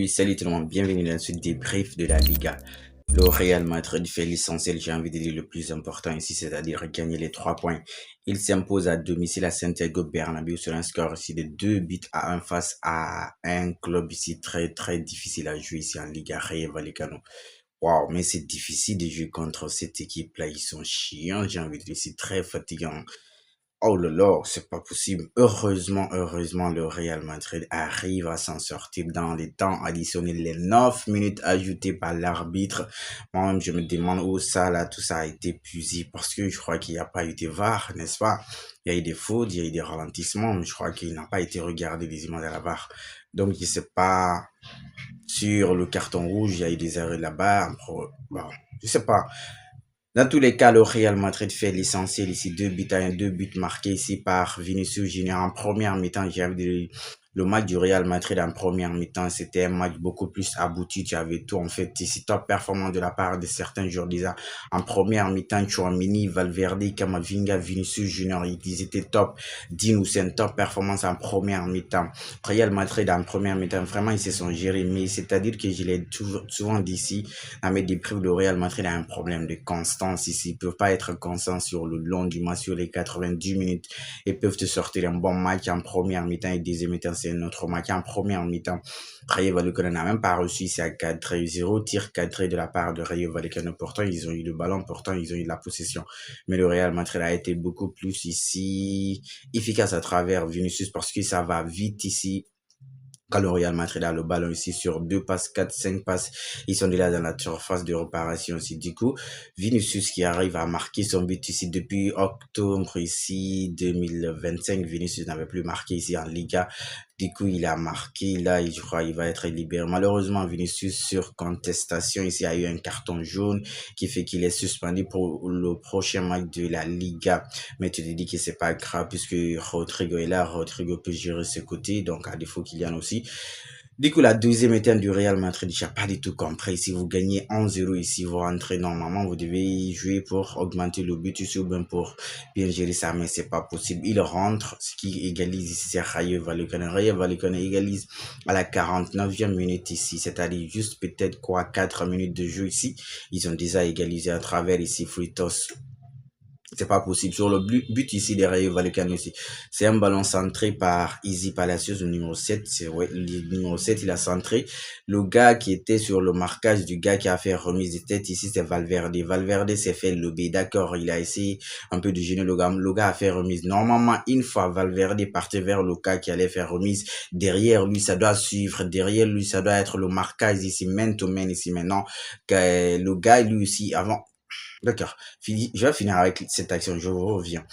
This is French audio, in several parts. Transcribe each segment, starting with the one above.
Salut tout le monde, bienvenue dans ce débrief de la Liga. Le Real Madrid fait l'essentiel, j'ai envie de dire le plus important ici, c'est-à-dire gagner les 3 points. Il s'impose à domicile à Santiago Bernabéu sur un score ici de 2 buts à 1 face à un club ici très difficile à jouer ici en Liga, Rayo Vallecano. Waouh, mais c'est difficile de jouer contre cette équipe-là, ils sont chiants, j'ai envie de dire, c'est très fatigant. Oh là là, c'est pas possible. Heureusement, le Real Madrid arrive à s'en sortir dans les temps additionnels, les 9 minutes ajoutées par l'arbitre. Moi-même, je me demande où ça, là, tout ça a été puisé parce que je crois qu'il n'y a pas eu de VAR, n'est-ce pas? Il y a eu des fautes, il y a eu des ralentissements, mais je crois qu'il n'a pas été regardé des images à la VAR. Donc, je sais pas, sur le carton rouge, il y a eu des erreurs là-bas. Bon, je sais pas. Dans tous les cas, le Real Madrid fait l'essentiel ici. 2 buts à 1, 2 buts marqués ici par Vinicius Junior en première mi-temps. Le match du Real Madrid en première mi-temps, c'était un match beaucoup plus abouti. Tu avais tout en fait. Ici, top performance de la part de certains joueurs déjà. En première mi-temps, Tchouaméni, Valverde, Camavinga, Vinicius Junior, ils étaient top. Dinou, c'est une top performance en première mi-temps. Real Madrid en première mi-temps, vraiment, ils se sont gérés. Mais c'est-à-dire que je l'ai souvent dit ici, dans mes débriefs, le Real Madrid a un problème de constance ici. Ils peuvent pas être constants sur le long du match, sur les 90 minutes. Ils peuvent te sortir un bon match en première mi-temps et deuxième mi-temps, c'est un autre match. En première mi-temps, Rayo Vallecano n'a même pas reçu, c'est à 4-0, tir cadré de la part de Rayo Vallecano. Pourtant, ils ont eu le ballon, pourtant, ils ont eu la possession. Mais le Real Madrid a été beaucoup plus ici efficace à travers Vinicius parce que ça va vite ici. Quand le Real Madrid a le ballon ici sur 2 passes, 4, 5 passes, ils sont déjà dans la surface de réparation aussi. Du coup, Vinicius qui arrive à marquer son but ici depuis octobre ici 2025. Vinicius n'avait plus marqué ici en Liga. Du coup, il a marqué. Là, je crois qu'il va être libéré. Malheureusement, Vinicius, sur contestation, ici, a eu un carton jaune qui fait qu'il est suspendu pour le prochain match de la Liga. Mais tu te dis que c'est pas grave puisque Rodrigo est là. Rodrigo peut gérer ce côté. Donc, à défaut qu'il y en aussi. Du coup, la deuxième étape du Real Madrid, je n'ai pas du tout compris. Si vous gagnez 1-0 ici, vous rentrez normalement, vous devez jouer pour augmenter le but ici ou bien pour bien gérer ça, mais c'est pas possible. Il rentre, ce qui égalise ici, c'est Rayo Vallecano. Rayo Vallecano égalise à la 49e minute ici, c'est-à-dire juste peut-être 4 minutes de jeu ici. Ils ont déjà égalisé à travers ici Fritos. C'est pas possible. Sur le but ici des Rayo Vallecano aussi. C'est un ballon centré par Easy Palacios, le numéro 7. C'est, ouais, le numéro 7, il a centré. Le gars qui était sur le marquage du gars qui a fait remise de tête ici, c'est Valverde. Valverde s'est fait lever. D'accord, il a essayé un peu de gêner le gars. Le gars a fait remise. Normalement, une fois Valverde partait vers le gars qui allait faire remise, derrière lui, ça doit suivre. Derrière lui, ça doit être le marquage ici, man to man ici maintenant. Que le gars, lui aussi, avant, d'accord. Je vais finir avec cette action. Je reviens.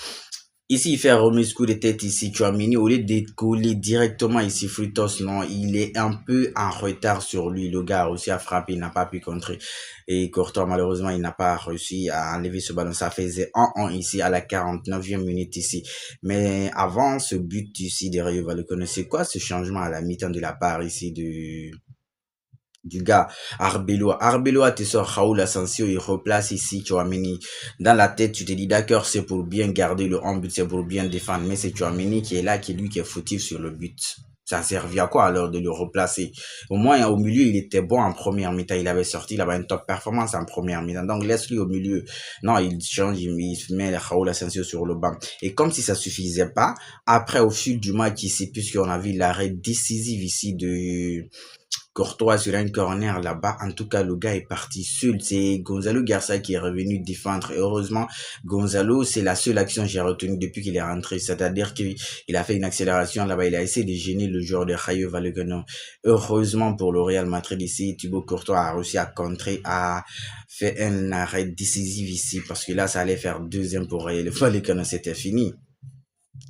Ici, il fait un remise coup de tête ici. Tchouaméni, au lieu de coller directement ici Fritos, non, il est un peu en retard sur lui. Le gars a réussi à frapper, il n'a pas pu contrer. Et Courtois, malheureusement, il n'a pas réussi à enlever ce ballon. Ça faisait 1-1 ici à la 49e minute ici. Mais avant ce but ici derrière, vous le connaissez quoi ce changement à la mi-temps de la part ici du gars Arbeloa. Arbeloa te sort Raoul Asensio, il replace ici Tchouaméni. Dans la tête, tu te dis d'accord, c'est pour bien garder le but, c'est pour bien défendre. Mais c'est Tchouaméni qui est là, qui est lui qui est fautif sur le but. Ça servait à quoi alors de le replacer? Au moins, au milieu, il était bon en première mi-temps. Il avait sorti, il avait une top performance en première mi-temps. Donc, laisse-lui au milieu. Non, il change, il met Raoul Asensio sur le banc. Et comme si ça suffisait pas, après, au fil du match ici, puisqu'on a vu l'arrêt décisif ici de Courtois sur un corner là-bas. En tout cas, le gars est parti seul. C'est Gonzalo Garcia qui est revenu défendre. Et heureusement, Gonzalo, c'est la seule action que j'ai retenue depuis qu'il est rentré. C'est-à-dire qu'il a fait une accélération là-bas. Il a essayé de gêner le joueur de Rayo Vallecano. Heureusement pour le Real Madrid ici, Thibaut Courtois a réussi à contrer, à faire un arrêt décisif ici. Parce que là, ça allait faire 2-1 pour Rayo Vallecano. C'était fini.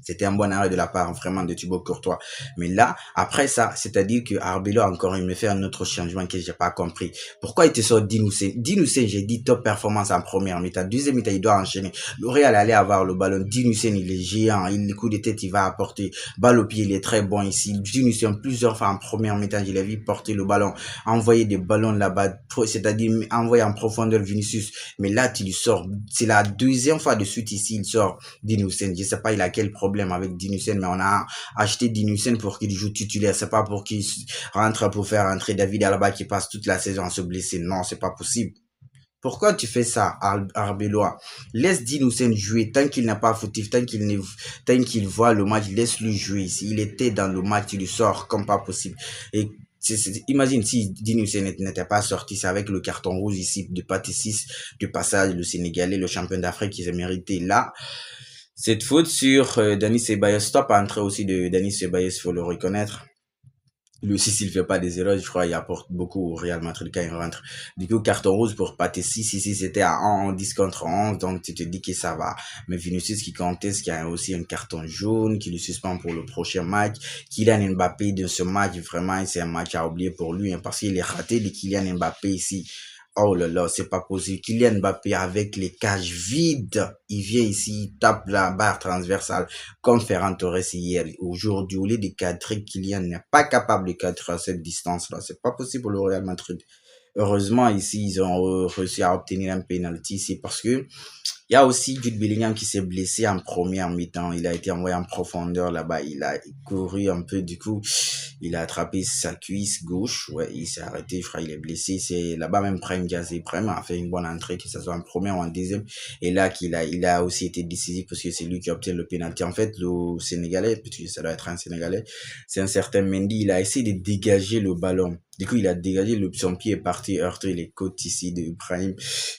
C'était un bon arrêt de la part vraiment de Thibaut Courtois. Mais là, après ça, c'est-à-dire que Arbeloa encore, il me fait un autre changement que j'ai pas compris. Pourquoi il te sort Dinoussen? Dinoussen, j'ai dit top performance en première mi-temps. Deuxième mi-temps, il doit enchaîner. Le Real allait avoir le ballon. Dinoussen, il est géant. Le coup de tête, il va apporter. Balle au pied, il est très bon ici. Dinoussen, plusieurs fois en première mi-temps, je l'ai vu porter le ballon, envoyer des ballons là-bas, c'est-à-dire envoyer en profondeur Vinicius. Mais là, tu lui sors. C'est la deuxième fois de suite ici, il sort Dinoussen. Je sais pas, il a quel problème problème avec Dinussen, mais on a acheté Dinussen pour qu'il joue titulaire. C'est pas pour qu'il rentre pour faire entrer David Alaba qui passe toute la saison à se blesser. Non, c'est pas possible. Pourquoi tu fais ça, Arbeloa? Laisse Dinussen jouer tant qu'il n'a pas fautif, tant qu'il voit le match, laisse-lui jouer. S'il était dans le match, il le sort comme pas possible. Et imagine si Dinussen n'était pas sorti, c'est avec le carton rouge ici de Patissis, du passage, le Sénégalais, le champion d'Afrique qui s'est mérité. Là, cette faute sur Dani Ceballos, stop à entrer aussi de Dani Ceballos, faut le reconnaître. Lui aussi, s'il fait pas des erreurs, je crois, il apporte beaucoup au Real Madrid quand il rentre. Du coup, carton rouge pour Patissi, si c'était à 10 contre 11, donc tu te dis que ça va. Mais Vinicius qui conteste, qui a aussi un carton jaune, qui le suspend pour le prochain match. Kylian Mbappé de ce match, vraiment, c'est un match à oublier pour lui, parce qu'il est raté de Kylian Mbappé ici. Oh là là, c'est pas possible. Kylian Mbappé avec les cages vides, il vient ici, il tape la barre transversale comme Ferran Torres hier. Aujourd'hui, au lieu de cadrer, Kylian n'est pas capable de cadrer à cette distance-là. C'est pas possible pour le Real Madrid. Heureusement, ici, ils ont réussi à obtenir un penalty. C'est parce que il y a aussi Jude Bellingham qui s'est blessé en première mi-temps. Il a été envoyé en profondeur là-bas. Il a couru un peu, du coup, il a attrapé sa cuisse gauche. Ouais, il s'est arrêté, je crois, il est blessé. C'est là-bas même Brahim Diaz. Brahim a fait une bonne entrée, que ce soit en première ou en deuxième. Et là, il a aussi été décisif parce que c'est lui qui obtient le pénalty. En fait, le Sénégalais, puisque ça doit être un Sénégalais, c'est un certain Mendy. Il a essayé de dégager le ballon. Du coup, il a dégagé, son pied est parti heurter les côtes ici de Ibrahim.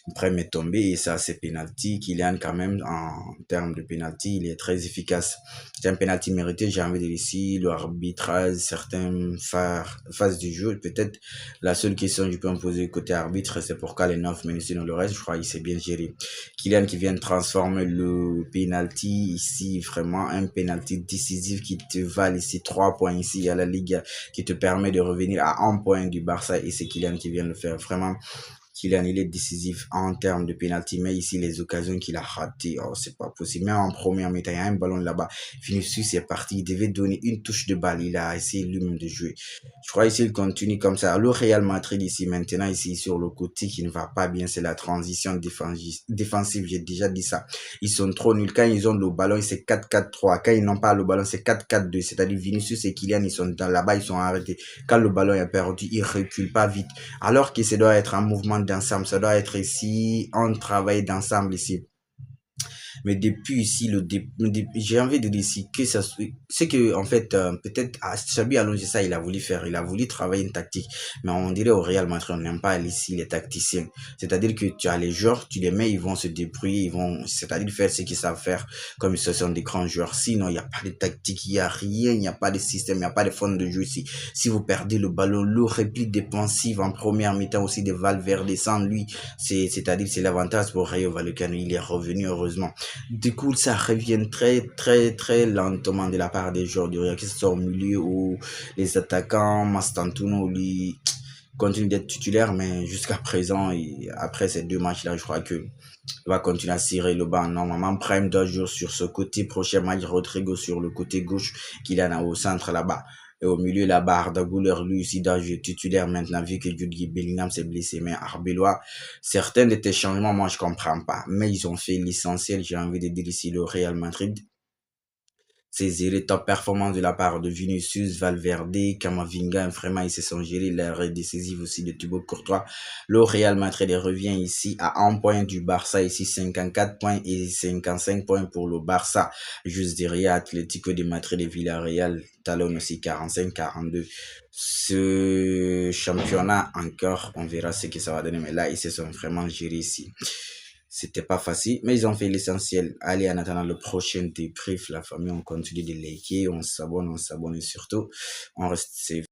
Ibrahim est tombé et ça, c'est penalty. Kylian, quand même, en termes de penalty, il est très efficace. C'est un penalty mérité, j'ai envie de dire ici. L'arbitrage, certaines phases du jeu. Peut-être la seule question que je peux me poser côté arbitre, c'est pourquoi les 9 minutes, sinon le reste, je crois qu'il s'est bien géré. Kylian qui vient de transformer le penalty ici, vraiment un penalty décisif qui te vale ici 3 points ici à la Ligue, qui te permet de revenir à 1 point du Barça et c'est Kylian qui vient de le faire. Vraiment, Kylian, il est décisif en termes de penalty, mais ici, les occasions qu'il a ratées, oh, c'est pas possible. Même en première mi-temps, il y a un ballon là-bas. Vinicius est parti, il devait donner une touche de balle. Il a essayé lui-même de jouer. Je crois ici, il continue comme ça. Le Real Madrid ici, maintenant, ici, sur le côté qui ne va pas bien, c'est la transition défensive. J'ai déjà dit ça. Ils sont trop nuls. Quand ils ont le ballon, c'est 4-4-3. Quand ils n'ont pas le ballon, c'est 4-4-2. C'est-à-dire Vinicius et Kylian, ils sont là-bas, ils sont arrêtés. Quand le ballon est perdu, ils reculent pas vite. Alors que ça doit être un mouvement d'ensemble, ça doit être ici, on travaille d'ensemble ici. Mais depuis ici, j'ai envie de dire ici que ça, c'est que, en fait, peut-être, Xabi Alonso, ça, il a voulu travailler une tactique. Mais on dirait au Real Madrid, on n'aime pas ici les tacticiens. C'est-à-dire que tu as les joueurs, tu les mets, ils vont se débrouiller, c'est-à-dire faire ce qu'ils savent faire, comme ce sont des grands joueurs. Sinon, il n'y a pas de tactique, il n'y a rien, il n'y a pas de système, il n'y a pas de fond de jeu ici. Si vous perdez le ballon, le réplique défensive en première mi-temps aussi de Valverde sans lui, c'est-à-dire c'est l'avantage pour Rayo Vallecano. Il est revenu, heureusement. Du coup, ça revient très, très, très lentement de la part des joueurs du Real, que ce soit au milieu ou les attaquants. Mastantuono, lui, continue d'être titulaire, mais jusqu'à présent, après ces 2 matchs-là, je crois que il va continuer à cirer le banc. Normalement, Prime doit jouer sur ce côté. Prochain match, Rodrigo sur le côté gauche, qu'il a au centre là-bas. Et au milieu, là-bas, Arda Güler, lui aussi, doit jouer titulaire maintenant, vu que Jude Bellingham s'est blessé. Mais Arbeloa, certains de tes changements, moi, je comprends pas. Mais ils ont fait l'essentiel, j'ai envie de dire ici, le Real Madrid. Ces les top performances de la part de Vinicius, Valverde, Camavinga, vraiment, ils se sont gérés. L'arrêt décisif aussi de Thibaut Courtois. Le Real Madrid revient ici à 1 point du Barça, ici 54 points et 55 points pour le Barça. Juste derrière, Atlético de Madrid et Villarreal talonnent aussi 45-42. Ce championnat encore, on verra ce que ça va donner. Mais là, ils se sont vraiment gérés ici. C'était pas facile, mais ils ont fait l'essentiel. Allez, en attendant le prochain débrief, la famille, on continue de liker, on s'abonne et surtout, on reste safe.